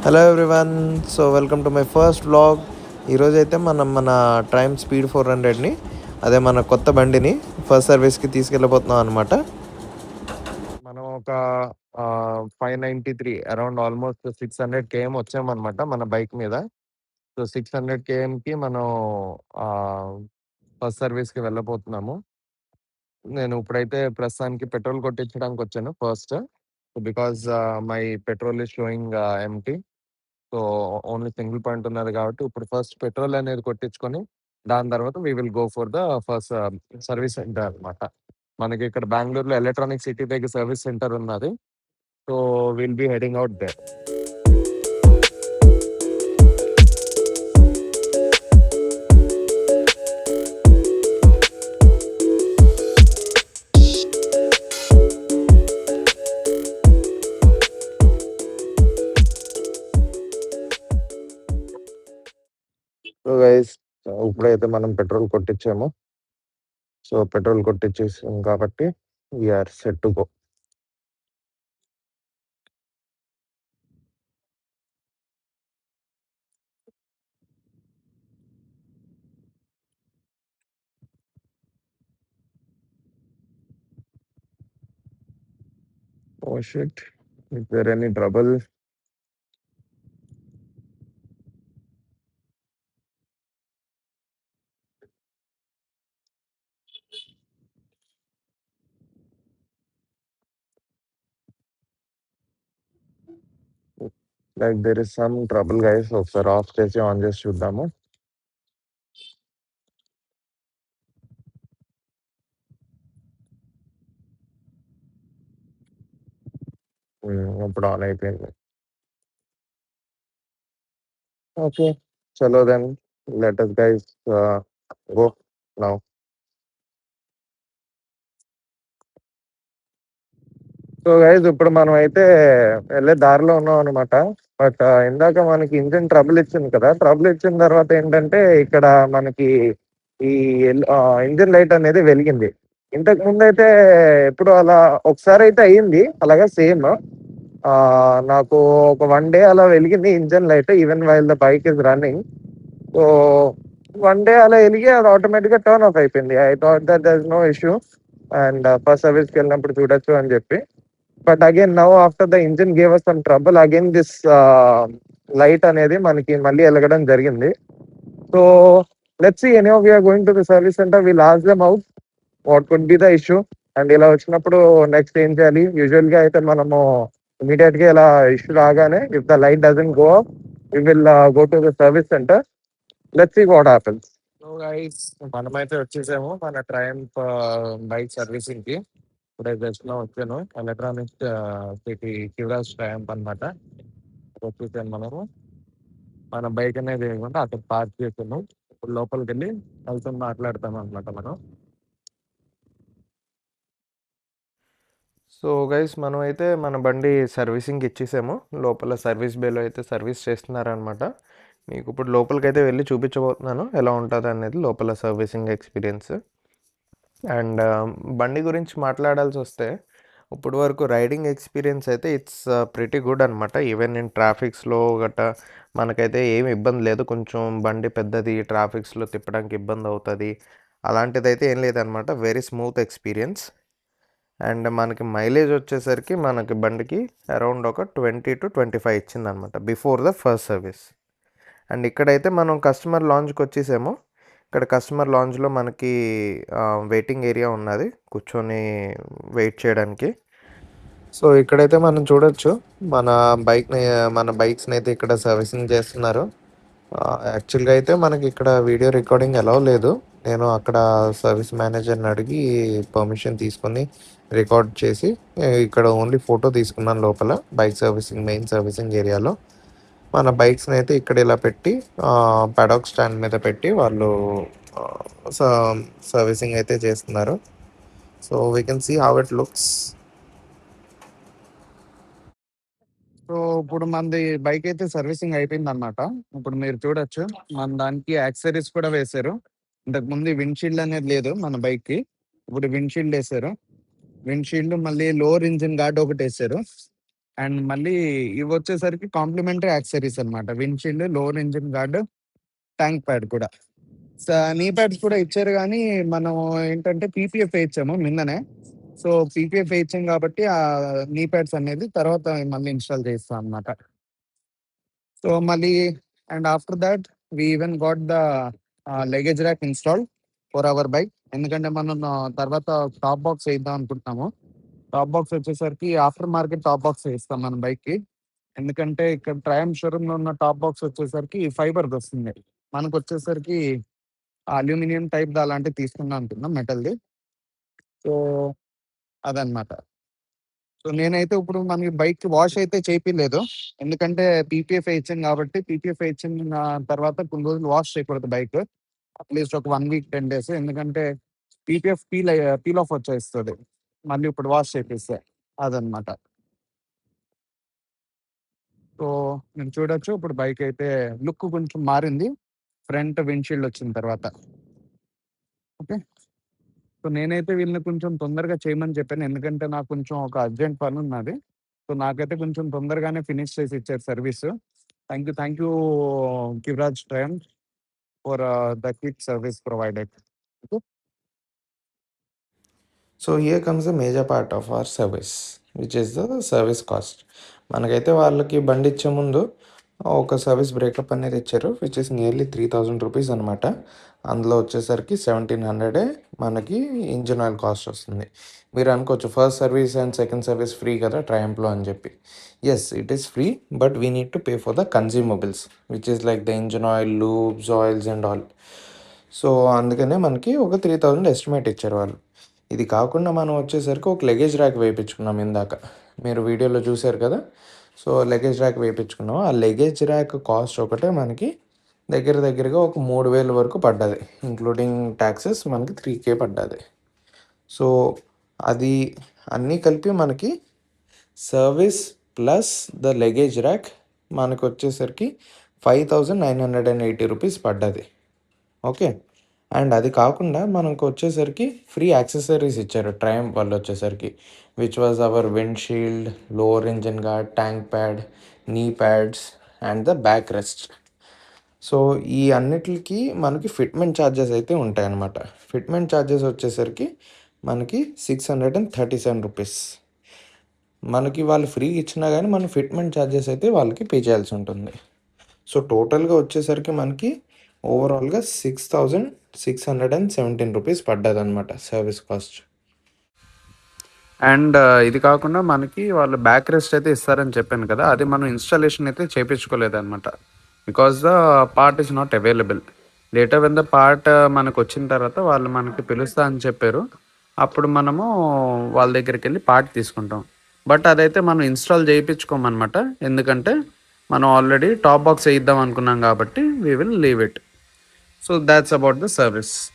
Hello everyone. So welcome to my first vlog. ఈరోజైతే మనం మన ట్రైమ్ స్పీడ్ 400ని, అదే మన కొత్త బండిని ఫస్ట్ సర్వీస్కి తీసుకెళ్ళిపోతున్నాం అనమాట. మనం ఒక 593 అరౌండ్ ఆల్మోస్ట్ 600 కేఎం వచ్చామన్నమాట మన బైక్ మీద. సో 600 కేఎంకి మనం ఫస్ట్ సర్వీస్కి వెళ్ళబోతున్నాము. నేను ఇప్పుడైతే ప్రస్తుతానికి పెట్రోల్ కొట్టించడానికి వచ్చాను first, because my petrol is showing empty. So only single point ఉన్నది కాబట్టి ఇప్పుడు ఫస్ట్ పెట్రోల్ అనేది కొట్టించుకొని దాని తర్వాత we will go for the first service centre అనమాట. మనకి ఇక్కడ బెంగళూరులో ఎలక్ట్రానిక్ సిటీ దగ్గర సర్వీస్ సెంటర్ ఉన్నది. So will be heading out there. So guys, ఇప్పుడైతే మనం పెట్రోల్ కొట్టించాము. సో పెట్రోల్ కొట్టించేసాం కాబట్టి we are set to go. Oh shit, is there any trouble? Like there is some trouble guys. ఒకసారి off చేసి on చేసి చూద్దాము. ఇప్పుడు ఆన్ అయిపోయింది. ఓకే, చలో then let us guys go now. So guys, ఇప్పుడు మనం అయితే వెళ్ళే దారిలో ఉన్నాం అనమాట. బట్ ఇందాక మనకి ఇంజిన్ ట్రబుల్ ఇచ్చింది కదా. ట్రబుల్ ఇచ్చిన తర్వాత ఏంటంటే ఇక్కడ మనకి ఈ ఇంజిన్ లైట్ అనేది వెలిగింది. ఇంతకు ముందు అయితే ఎప్పుడు అలా ఒకసారి అయితే అయ్యింది అలాగా సేమ్. నాకు ఒక 1 డే అలా వెలిగింది engine light even while the bike is running. So 1 day అలా వెలిగి అది ఆటోమేటిక్ గా టర్న్ ఆఫ్ అయిపోయింది. I thought that there is no issue and first సర్వీస్కి వెళ్ళినప్పుడు చూడొచ్చు అని చెప్పి. But again now after the engine gave us some trouble again this light అనేది మనకి మళ్ళీ వెలగడం జరిగింది. So let's see, anyhow we are going to the service centre, will ask them out what could be the issue and ఇలా వచ్చినప్పుడు next ఏం చేయాలి. Usual గా అయితే మనము ఇమీడియట్ గా ఇలా ఇష్యూ రాగానే if the light doesn't go off we will go to the service centre. Let's see what happens. So guys, మనమైతే వచ్చేసాము మన ట్రయంఫ్ బైక్ సర్వీసింగ్ కి. ఇప్పుడే జస్ట్ లో వచ్చాను. ఎలక్ట్రానిక్ సిటీ శివరాజ్ ట్రయంఫ్ అనమాట. వచ్చేసాను మనము. మన బైక్ అనేది ఏమంటే అక్కడ పార్క్ చేస్తున్నాం. ఇప్పుడు లోపలికి వెళ్ళి వెళ్తాం, మాట్లాడతాం అనమాట మనం. సో గైస్, మనం అయితే మన బండి సర్వీసింగ్ ఇచ్చేసాము. లోపల సర్వీస్ బేలో అయితే సర్వీస్ చేస్తున్నారనమాట. మీకు ఇప్పుడు లోపలికి అయితే వెళ్ళి చూపించబోతున్నాను ఎలా ఉంటుంది అనేది లోపల సర్వీసింగ్ ఎక్స్పీరియన్స్. అండ్ బండి గురించి మాట్లాడాల్సి వస్తే ఇప్పుడు వరకు రైడింగ్ ఎక్స్పీరియన్స్ అయితే ఇట్స్ ప్రిటీ గుడ్ అనమాట. ఈవెన్ ఇన్ ట్రాఫిక్స్లో గట్ట మనకైతే ఏమి ఇబ్బంది లేదు. కొంచెం బండి పెద్దది, ట్రాఫిక్స్లో తిప్పడానికి ఇబ్బంది అవుతుంది, అలాంటిదైతే ఏం లేదనమాట. Very smooth experience. అండ్ మనకి మైలేజ్ వచ్చేసరికి మనకి బండికి అరౌండ్ ఒక 20 to 25 ఇచ్చిందనమాట before the first service. And ఇక్కడైతే మనం కస్టమర్ లాంజ్కి వచ్చేసాము. ఇక్కడ కస్టమర్ లాంజ్లో మనకి వెయిటింగ్ ఏరియా ఉన్నది, కూర్చొని వెయిట్ చేయడానికి. సో ఇక్కడైతే మనం చూడొచ్చు మన బైక్ని, మన బైక్స్ని అయితే ఇక్కడ సర్వీసింగ్ చేస్తున్నారు. యాక్చువల్గా అయితే మనకి ఇక్కడ వీడియో రికార్డింగ్ అలౌ లేదు. నేను అక్కడ సర్వీస్ మేనేజర్ని అడిగి పర్మిషన్ తీసుకొని రికార్డ్ చేసి ఇక్కడ ఓన్లీ ఫోటో తీసుకున్నాను లోపల బైక్ సర్వీసింగ్ మెయిన్ సర్వీసింగ్ ఏరియాలో. మన బైక్స్ని అయితే ఇక్కడ ఇలా పెట్టి పెడాక్ స్టాండ్ మీద పెట్టి వాళ్ళు సర్వీసింగ్ అయితే చేస్తున్నారు. So we can see how it looks. So ఇప్పుడు మనది బైక్ అయితే సర్వీసింగ్ అయిపోయింది అనమాట. ఇప్పుడు మీరు చూడొచ్చు మన దానికి యాక్సరీస్ కూడా వేశారు. ఇంతకు ముందు విండ్షీల్డ్ అనేది లేదు మన బైక్ కి, ఇప్పుడు విండ్షీల్డ్ వేశారు. విండ్షీల్డ్ మళ్ళీ లోవర్ ఇంజిన్ గార్డ్ ఒకటి వేశారు. అండ్ మళ్ళీ ఇవి వచ్చేసరికి కాంప్లిమెంటరీ యాక్సెసరీస్ అనమాట. Windshield, lower engine guard, tank pad కూడా. నీ ప్యాడ్స్ కూడా ఇచ్చారు గానీ, మనం ఏంటంటే పీపీఎఫ్ ఏయించాము మిన్ననే. సో, పీపీఎఫ్ ఏయించాం కాబట్టి నీ ప్యాడ్స్ అనేది తర్వాత మళ్ళీ ఇన్‌స్టాల్ చేయిస్తాం అనమాట. సో, మళ్ళీ and after thought we even got the luggage rack installed for our bike. ఎందుకంటే మనం తర్వాత టాప్ బాక్స్ ఏయిద్దాం అనుకుంటున్నాము. టాప్ బాక్స్ వచ్చేసరికి ఆఫ్టర్ మార్కెట్ టాప్ బాక్స్ ఏస్తాం మన బైక్‌కి. ఎందుకంటే ఇక్కడ ట్రయంఫ్ షోరూమ్‌లో ఉన్న టాప్ బాక్స్ వచ్చేసరికి ఫైబర్‌దొస్తుంది. మనకొచ్చేసరికి అల్యూమినియం టైప్‌ది అలాంటిది తీసుకుందాం అనుకున్నాం మెటల్‌ది. సో, అదనమాట. సో, నేనైతే ఇప్పుడు మనకి బైక్ వాష్ అయితే చేపియలేదు. ఎందుకంటే పీపీఎఫ్ ఏయించాం కాబట్టి పీపీఎఫ్ ఏయించిన తర్వాత కొన్ని రోజులు వాష్ చేయకూడదు బైక్. అట్‌లీస్ట్ ఒక 1 వీక్, 10 డేస్. ఎందుకంటే పీపీఎఫ్ పీల్ ఆఫ్ వచ్చేస్తది. మళ్ళీ ఇప్పుడు వాష్ చేపిస్తే. అదనమాట. సో, మీరు చూడొచ్చు ఇప్పుడు బైక్ అయితే లుక్ కొంచెం మారింది. ఫ్రంట్ విండ్‌షీల్డ్ వచ్చిన తర్వాత. ఓకే. సో, నేనైతే వీళ్ళని కొంచెం తొందరగా చేయమని చెప్పాను. ఎందుకంటే నాకు కొంచెం ఒక అర్జెంట్ పనున్నది. సో, నాకైతే కొంచెం తొందరగానే ఫినిష్ చేసి ఇచ్చారు service. Thank you Givaraj Triumph for the quick service provided. Okay. So here comes the major part of our service which is the service cost. మనకైతే వాళ్ళకి బండి ఇచ్చే ముందు ఒక సర్వీస్ బ్రేకప్ అనేది ఇచ్చారు విచ్ ఇస్ నియర్లీ 3000 రూపీస్ అనమాట. అందులో వచ్చేసరికి 1700 మనకి ఇంజిన్ ఆయిల్ కాస్ట్ వస్తుంది. మీరు అనుకోవచ్చు first service and second service free కదా ట్రయంఫ్‌లో అని చెప్పి. Yes it is free but we need to pay for the consumables which is like the engine oil, lubes, oils and all. So అందుకనే మనకి ఒక 3000 ఎస్టిమేట్ ఇచ్చారు వాళ్ళు. ఇది కాకుండా మనం వచ్చేసరికి ఒక లగేజ్ ర్యాక్ వేయించుకున్నాం ఇందాక. మీరు వీడియోలో చూసారు కదా! సో, లగేజ్ ర్యాక్ వేయించుకున్నాం. ఆ లగేజ్ ర్యాక్ కాస్ట్ ఒకటే మనకి దగ్గరగా ఒక 3000 వరకు పడ్డది. ఇంక్లూడింగ్ టాక్సెస్ మనకి 3,000 పడ్డది. సో, అది అన్నీ కలిపి మనకి service plus the luggage rack మనకొచ్చేసరికి 5980 రూపీస్ పడ్డది. ఓకే. అండ్ అది కాకుండా మనకొచ్చేసరికి ఫ్రీ యాక్సెసరీస్ ఇచ్చారు ట్రయంఫ్ వాళ్ళొచ్చేసరికి. Which was our windshield, lower engine guard, tank pad, knee pads and the back rest. So, ఈ అన్నిట్లికి మనకి ఫిట్‌మెంట్ చార్జెస్ అయితే ఉంటాయన్నమాట. ఫిట్‌మెంట్ చార్జెస్ వచ్చేసరికి మనకి 637 రూపీస్. మనకి వాళ్ళు ఫ్రీగా ఇచ్చినా గానీ మనం ఫిట్‌మెంట్ చార్జెస్ అయితే వాళ్ళకి పే చేయాల్సి ఉంటుంది. సో, టోటల్‌గా వచ్చేసరికి మనకి ఓవరాల్‌గా 6617 రూపీస్ పడ్డదనమాట సర్వీస్ కాస్ట్. అండ్ ఇది కాకుండా మనకి వాళ్ళు బ్యాక్ రెస్ట్ అయితే ఇస్తారని చెప్పాను కదా! అది మనం ఇన్‌స్టాలేషన్ అయితే చేపించుకోలేదనమాట. Because the part is not available. Later when the part మనకొచ్చిన తర్వాత వాళ్ళు మనకి పిలుస్తా అని చెప్పారు. అప్పుడు మనము వాళ్ళ దగ్గరికెళ్ళి పార్ట్ తీసుకుంటాం. బట్ అదైతే మనం ఇన్‌స్టాల్ చేయించుకోమనమాట. ఎందుకంటే మనం ఆల్రెడీ టాప్ బాక్స్ ఏయిద్దాం అనుకున్నాం కాబట్టి we will leave it. So, thoughts about the service.